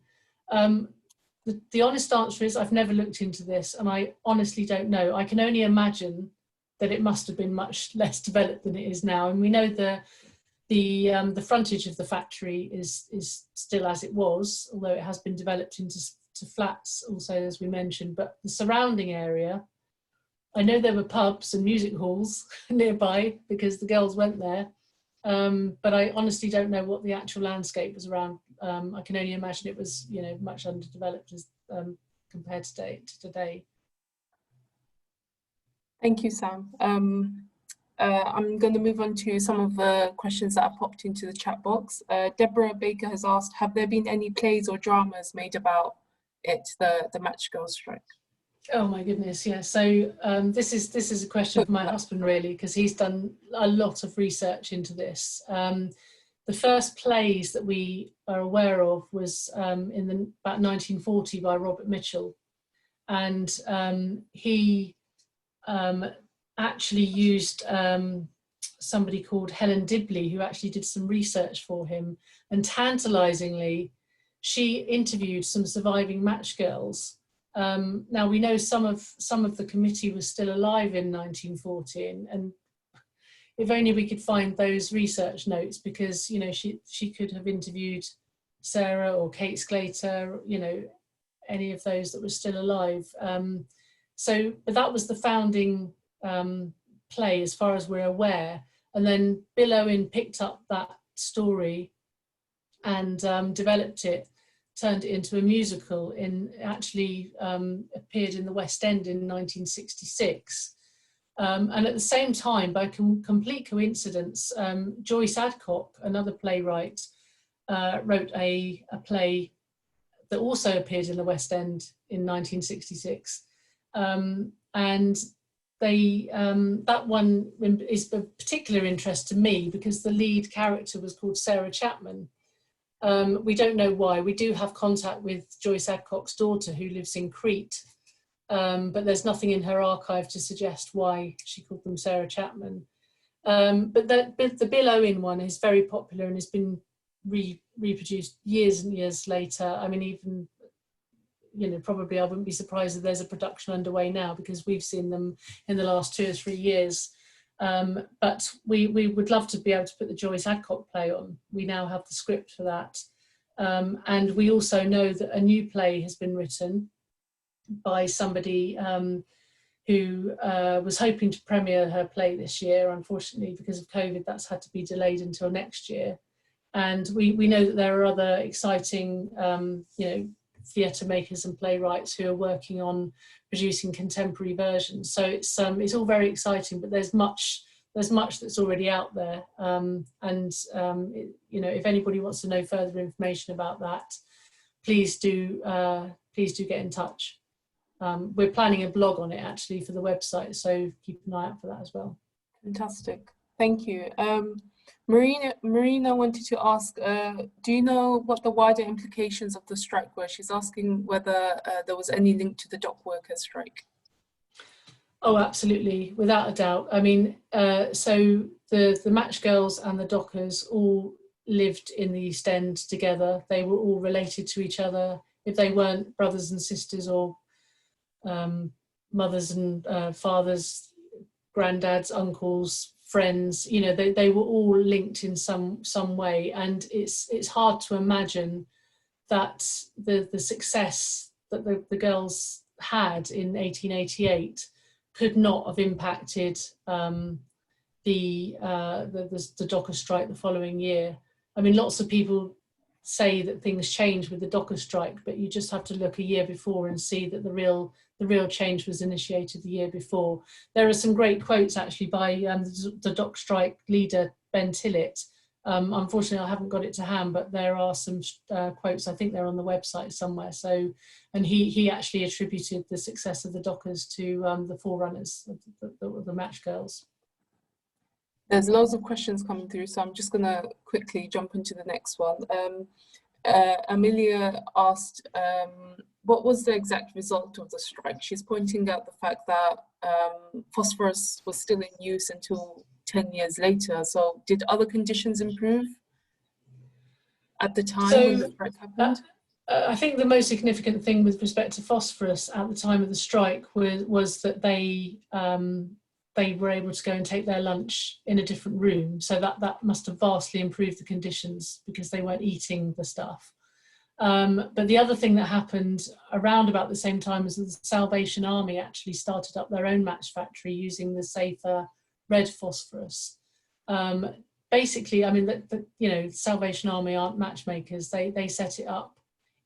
Speaker 3: the honest answer is I've never looked into this, and I honestly don't know. I can only imagine that it must have been much less developed than it is now. And we know the frontage of the factory is still as it was, although it has been developed into flats also, as we mentioned. But the surrounding area, I know there were pubs and music halls nearby because the girls went there, but I honestly don't know what the actual landscape was around. I can only imagine it was, you know, much underdeveloped as compared to today.
Speaker 1: Thank you, Sam. I'm going to move on to some of the questions that have popped into the chat box. Deborah Baker has asked, have there been any plays or dramas made about it, the Matchgirls strike?
Speaker 3: Oh my goodness, yeah. So this is a question for my husband, really, because he's done a lot of research into this. The first plays that we are aware of was about 1940 by Robert Mitchell, and he actually used somebody called Helen Dibley, who actually did some research for him, and tantalizingly she interviewed some surviving match girls. Now we know some of the committee was still alive in 1940, and if only we could find those research notes, because, you know, she could have interviewed Sarah or Kate Sclater, you know, any of those that were still alive. But that was the founding play as far as we're aware, and then Bill Owen picked up that story and developed it, turned it into a musical, actually appeared in the West End in 1966. And at the same time, by complete coincidence, Joyce Adcock, another playwright, wrote a play that also appeared in the West End in 1966. And that one is of particular interest to me because the lead character was called Sarah Chapman. We don't know why. We do have contact with Joyce Adcock's daughter, who lives in Crete, but there's nothing in her archive to suggest why she called them Sarah Chapman. But the Bill Owen one is very popular and has been reproduced years and years later. I mean, even, you know, probably I wouldn't be surprised if there's a production underway now, because we've seen them in the last 2 or 3 years. But we would love to be able to put the Joyce Adcock play on. We now have the script for that. And we also know that a new play has been written by somebody who was hoping to premiere her play this year. Unfortunately, because of COVID, that's had to be delayed until next year. And we know that there are other exciting, you know, theatre makers and playwrights who are working on producing contemporary versions. So it's all very exciting, but there's much that's already out there. You know, if anybody wants to know further information about that, please do get in touch. We're planning a blog on it actually for the website, so keep an eye out for that as well.
Speaker 1: Fantastic, thank you. Marina wanted to ask, do you know what the wider implications of the strike were? She's asking whether there was any link to the dock workers' strike.
Speaker 3: Oh, absolutely, without a doubt. I mean, so the Matchgirls and the Dockers all lived in the East End together. They were all related to each other. If they weren't brothers and sisters or mothers and fathers, granddads, uncles, friends, you know, they were all linked in some way. And it's hard to imagine that the success that the girls had in 1888 could not have impacted the docker strike the following year. I mean, lots of people say that things changed with the docker strike, but you just have to look a year before and see that the real change was initiated the year before. There are some great quotes actually by the dock strike leader, Ben Tillett. Unfortunately, I haven't got it to hand, but there are some quotes. I think they're on the website somewhere. So, and he actually attributed the success of the Dockers to the forerunners, the Matchgirls.
Speaker 1: There's loads of questions coming through, so I'm just going to quickly jump into the next one. Amelia asked, what was the exact result of the strike? She's pointing out the fact that phosphorus was still in use until 10 years later. So did other conditions improve at the time when the strike happened?
Speaker 3: I think the most significant thing with respect to phosphorus at the time of the strike was that they were able to go and take their lunch in a different room. So that must have vastly improved the conditions because they weren't eating the stuff. But the other thing that happened around about the same time was the Salvation Army actually started up their own match factory using the safer red phosphorus. Basically, I mean, you know, Salvation Army aren't matchmakers. They set it up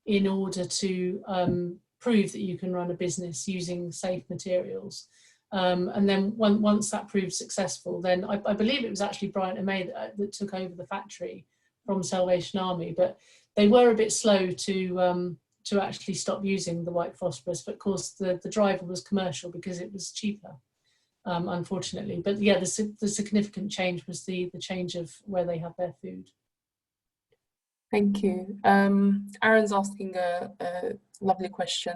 Speaker 3: in order to prove that you can run a business using safe materials. And then once that proved successful, then I believe it was actually Bryant and May that took over the factory from Salvation Army, but they were a bit slow to actually stop using the white phosphorus. But of course, the driver was commercial because it was cheaper, unfortunately. But yeah, the significant change was the change of where they had their food.
Speaker 1: Thank you. Aaron's asking a lovely question.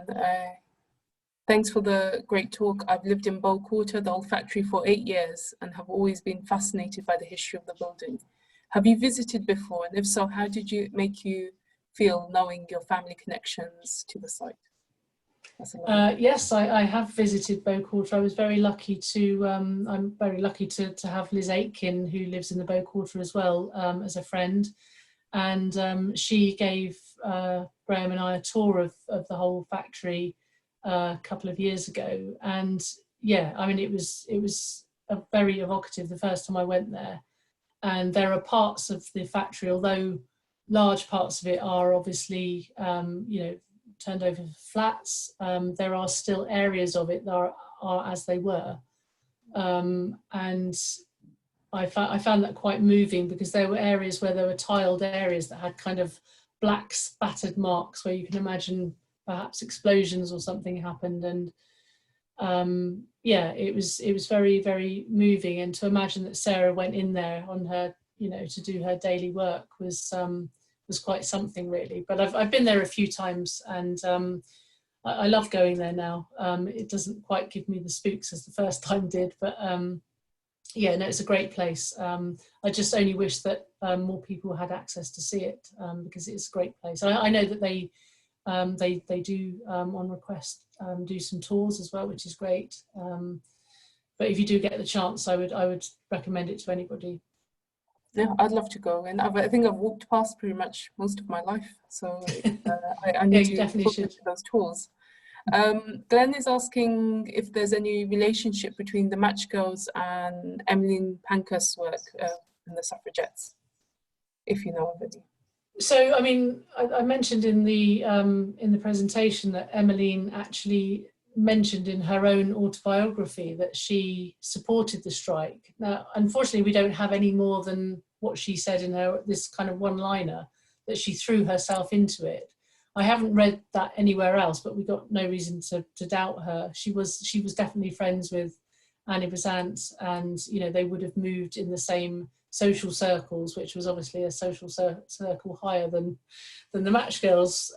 Speaker 1: Thanks for the great talk. I've lived in Bow Quarter, the old factory, for 8 years and have always been fascinated by the history of the building. Have you visited before? And if so, how did you make you feel knowing your family connections to the site?
Speaker 3: Yes, I have visited Bow Quarter. I was very lucky to, I'm very lucky to have Liz Aitken, who lives in the Bow Quarter as well, as a friend. And she gave Graham and I a tour of the whole factory a couple of years ago. And yeah, I mean, it was a very evocative the first time I went there. And there are parts of the factory, although large parts of it are obviously, you know, turned over flats, there are still areas of it that are as they were. And I found that quite moving because there were areas where there were tiled areas that had kind of black spattered marks where you can imagine perhaps explosions or something happened. And yeah, it was very, very moving. And to imagine that Sarah went in there on her, you know, to do her daily work was quite something really. But I've been there a few times and I love going there now. It doesn't quite give me the spooks as the first time did, but yeah, no, it's a great place. I just only wish that more people had access to see it because it's a great place. I know that they do on request do some tours as well, which is great. But if you do get the chance, I would recommend it to anybody.
Speaker 1: Yeah, I'd love to go, and I think I've walked past pretty much most of my life, so I need to look into those tours. Glenn is asking if there's any relationship between the Matchgirls and Emmeline Pankhurst's work and the suffragettes, if you know of any.
Speaker 3: So, I mean, I mentioned in the presentation that Emmeline actually mentioned in her own autobiography that she supported the strike. Now, unfortunately, we don't have any more than what she said in this kind of one-liner, that she threw herself into it. I haven't read that anywhere else, but we got no reason to doubt her. She was definitely friends with Annie Besant, and they would have moved in the same social circles, which was obviously a social circle higher than the Matchgirls.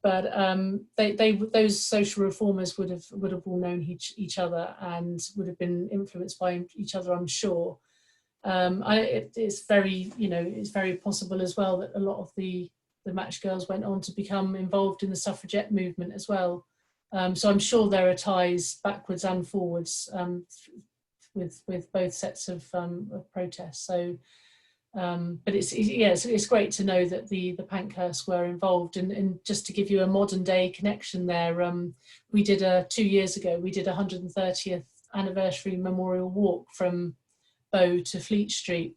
Speaker 3: But those social reformers would have all known each other and would have been influenced by each other, I'm sure. It's very possible as well that a lot of the Matchgirls went on to become involved in the suffragette movement as well. So I'm sure there are ties backwards and forwards with both sets of protests. So, but it's great to know that the Pankhursts were involved. And just to give you a modern day connection there, we did 2 years ago, we did a 130th anniversary memorial walk from Bow to Fleet Street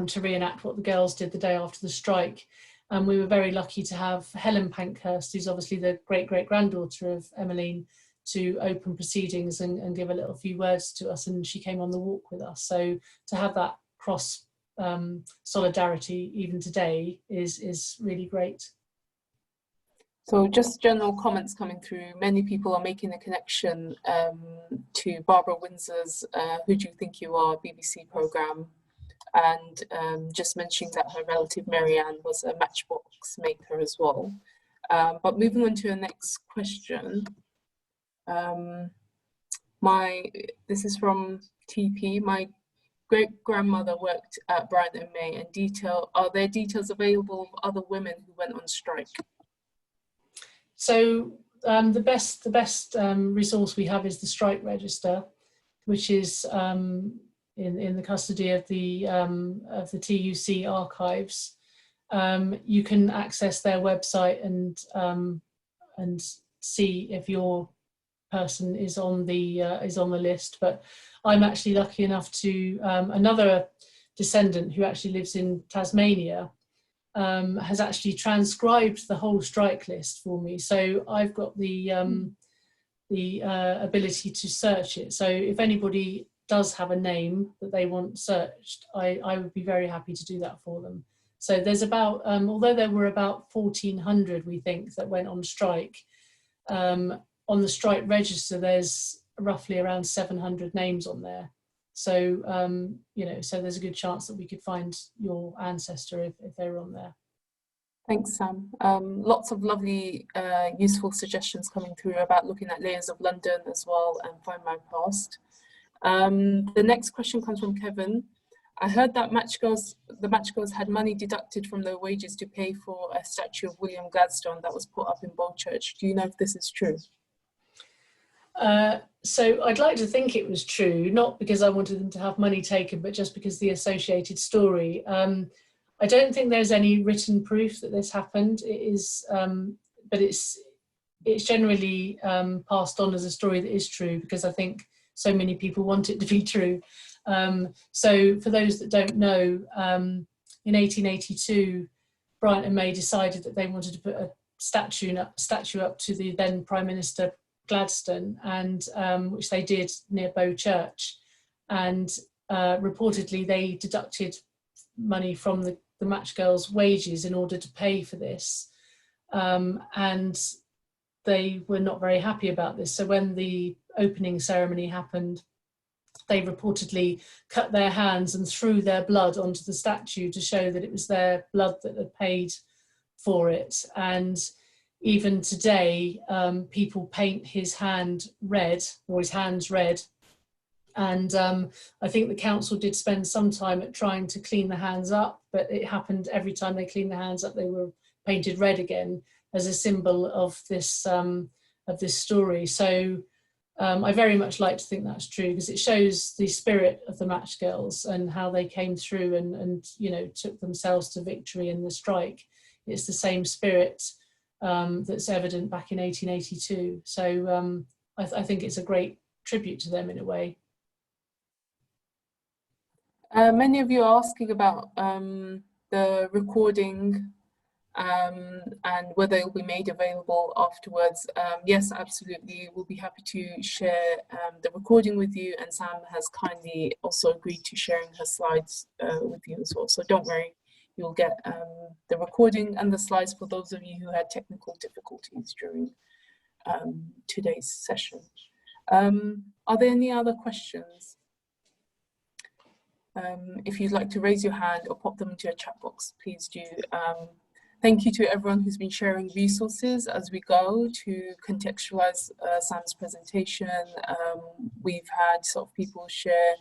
Speaker 3: to reenact what the girls did the day after the strike. And we were very lucky to have Helen Pankhurst, who's obviously the great-great-granddaughter of Emmeline, to open proceedings and give a little few words to us, and she came on the walk with us. So to have that cross solidarity even today is really great.
Speaker 1: So just general comments coming through. Many people are making a connection to Barbara Windsor's Who Do You Think You Are BBC programme, and just mentioning that her relative Marianne was a matchbox maker as well. But moving on to the next question. This is from TP. My great-grandmother worked at Bryant and May, and are there details available of other women who went on strike? So
Speaker 3: the best resource we have is the strike register, which is in the custody of the TUC archives. You can access their website and see if your person is on the list. But I'm actually lucky enough to another descendant who actually lives in Tasmania has actually transcribed the whole strike list for me. So I've got the ability to search it. So if anybody does have a name that they want searched, I would be very happy to do that for them. So there's about, although there were about 1,400, we think, that went on strike, on the strike register, there's roughly around 700 names on there. So, so there's a good chance that we could find your ancestor if they were on there.
Speaker 1: Thanks, Sam. Lots of lovely, useful suggestions coming through about looking at layers of London as well and Find My Past. The next question comes from Kevin. I heard that the Matchgirls had money deducted from their wages to pay for a statue of William Gladstone that was put up in Bow Church. Do you know if this is true?
Speaker 3: So I'd like to think it was true, not because I wanted them to have money taken, but just because the associated story. I don't think there's any written proof that this happened. It is, but it's generally passed on as a story that is true, because I think so many people want it to be true. So for those that don't know, in 1882, Bryant and May decided that they wanted to put a statue up to the then Prime Minister Gladstone, and which they did near Bow Church, and reportedly they deducted money from the Matchgirls' wages in order to pay for this, and they were not very happy about this. So when the opening ceremony happened, they reportedly cut their hands and threw their blood onto the statue to show that it was their blood that had paid for it. And even today, people paint his hand red, or his hands red. And I think the council did spend some time at trying to clean the hands up, but it happened every time they cleaned the hands up, they were painted red again as a symbol of this story. So I very much like to think that's true, because it shows the spirit of the Matchgirls and how they came through and took themselves to victory in the strike. It's the same spirit that's evident back in 1882. So I think it's a great tribute to them in a way.
Speaker 1: Many of you are asking about the recording and whether it will be made available afterwards. Yes, absolutely. We'll be happy to share the recording with you, and Sam has kindly also agreed to sharing her slides with you as well. So don't worry, you'll get the recording and the slides for those of you who had technical difficulties during today's session. Are there any other questions? If you'd like to raise your hand or pop them into a chat box, please do. Thank you to everyone who's been sharing resources as we go to contextualize Sam's presentation. We've had sort of people share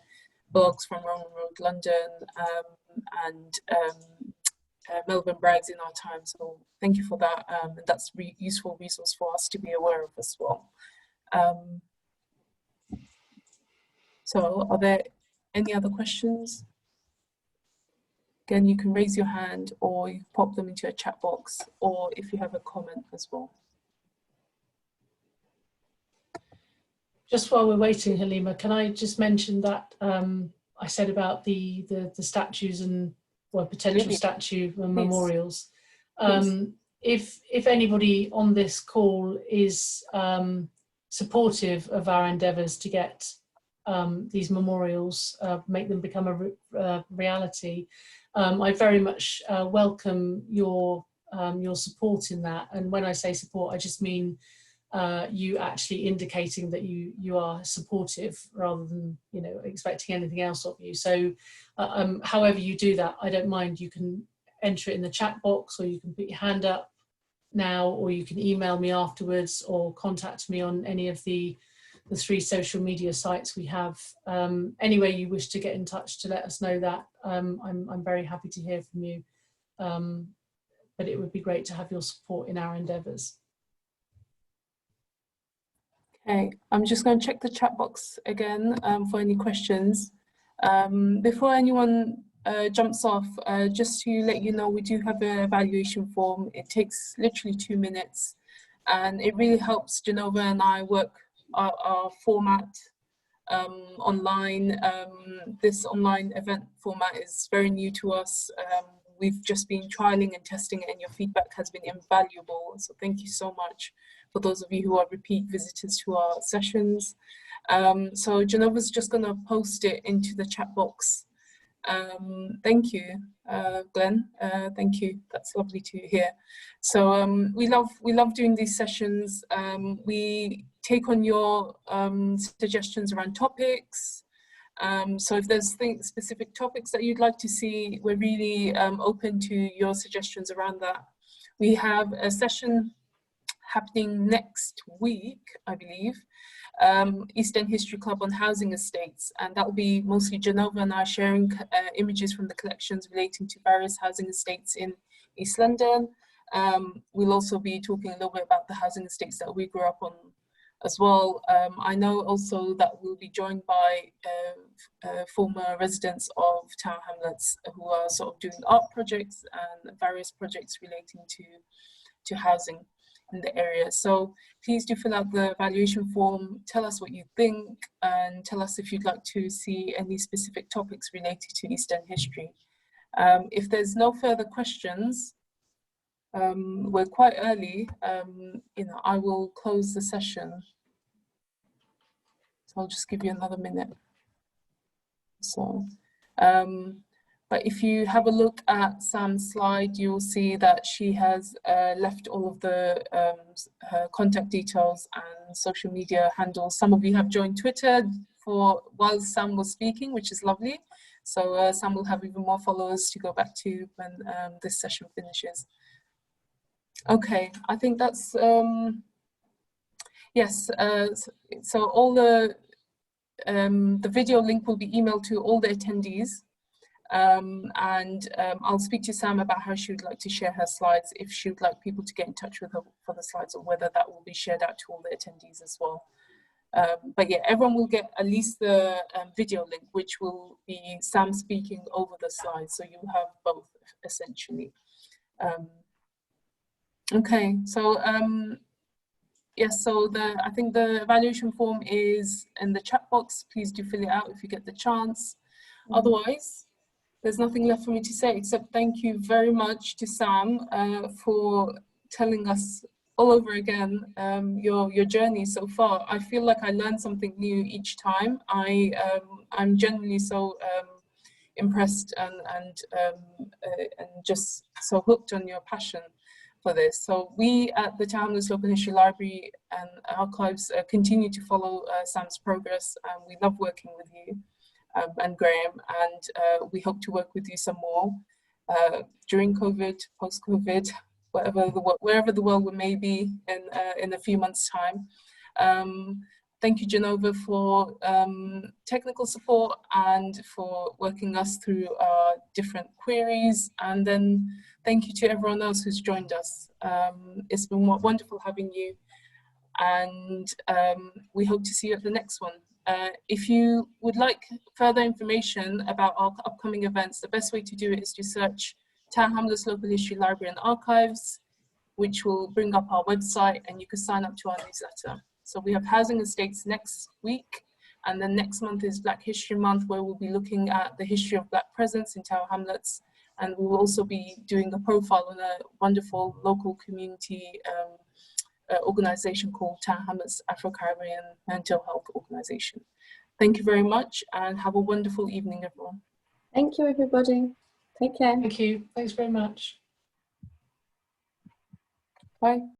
Speaker 1: blogs from Roman Road London and Melbourne Brags in our time. So thank you for that. And that's a useful resource for us to be aware of as well. So are there any other questions? Again, you can raise your hand or you pop them into a chat box, or if you have a comment as well.
Speaker 3: Just while we're waiting, Halima, can I just mention that I said about the statues and potential statue and memorials. If anybody on this call is supportive of our endeavours to get these memorials, make them become a reality, I very much welcome your support in that. And when I say support, I just mean you actually indicating that you are supportive rather than, you know, expecting anything else of you. So however you do that, I don't mind. You can enter it in the chat box, or you can put your hand up now, or you can email me afterwards, or contact me on any of the 3 social media sites we have. Any way you wish to get in touch to let us know that, I'm very happy to hear from you. But it would be great to have your support in our endeavours.
Speaker 1: Okay, I'm just going to check the chat box again for any questions. Before anyone jumps off, just to let you know, we do have an evaluation form. It takes literally 2 minutes, and it really helps Genova and I work our format online. This online event format is very new to us. We've just been trialing and testing it, and your feedback has been invaluable. So thank you so much for those of you who are repeat visitors to our sessions. So Genova's just going to post it into the chat box. Thank you, Glenn. Thank you. That's lovely to hear. So we love doing these sessions. We take on your suggestions around topics. So if there's specific topics that you'd like to see, we're really open to your suggestions around that. We have a session happening next week, I believe, East End History Club on housing estates, and that will be mostly Genova and I sharing images from the collections relating to various housing estates in East London. We'll also be talking a little bit about the housing estates that we grew up on as well. I know also that we'll be joined by former residents of Tower Hamlets who are sort of doing art projects and various projects relating to housing in the area. So please do fill out the evaluation form, tell us what you think, and tell us if you'd like to see any specific topics related to East End history. If there's no further questions, we're quite early, you know, I will close the session. So I'll just give you another minute. So, but if you have a look at Sam's slide, you'll see that she has left all of the her contact details and social media handles. Some of you have joined Twitter while Sam was speaking, which is lovely. So Sam will have even more followers to go back to when this session finishes. Okay, I think that's, yes, so all the video link will be emailed to all the attendees. I'll speak to Sam about how she would like to share her slides, if she would like people to get in touch with her for the slides, or whether that will be shared out to all the attendees as well. But yeah, everyone will get at least the video link, which will be Sam speaking over the slides, so you'll have both essentially. Okay, so yes, so I think the evaluation form is in the chat box. Please do fill it out if you get the chance. Otherwise, there's nothing left for me to say except thank you very much to Sam for telling us all over again your journey so far. I feel like I learned something new each time. I'm genuinely so impressed and just so hooked on your passion. for this. So we at the Tower Hamlets Local History Library and Archives continue to follow Sam's progress, and we love working with you and Graham, and we hope to work with you some more during COVID, post-COVID, wherever the world may be in a few months' time. Thank you, Genova, for technical support and for working us through our different queries. And then thank you to everyone else who's joined us. It's been wonderful having you, and we hope to see you at the next one. If you would like further information about our upcoming events, the best way to do it is to search Tower Hamlets Local History Library and Archives, which will bring up our website, and you can sign up to our newsletter. So we have Housing Estates next week, and then next month is Black History Month, where we'll be looking at the history of Black presence in Tower Hamlets, and we will also be doing a profile on a wonderful local community organization called Tower Hamlets Afro-Caribbean Mental Health Organization. Thank you very much, and have a wonderful evening, everyone.
Speaker 2: Thank you, everybody. Take care.
Speaker 3: Thank you. Thanks very much.
Speaker 1: Bye.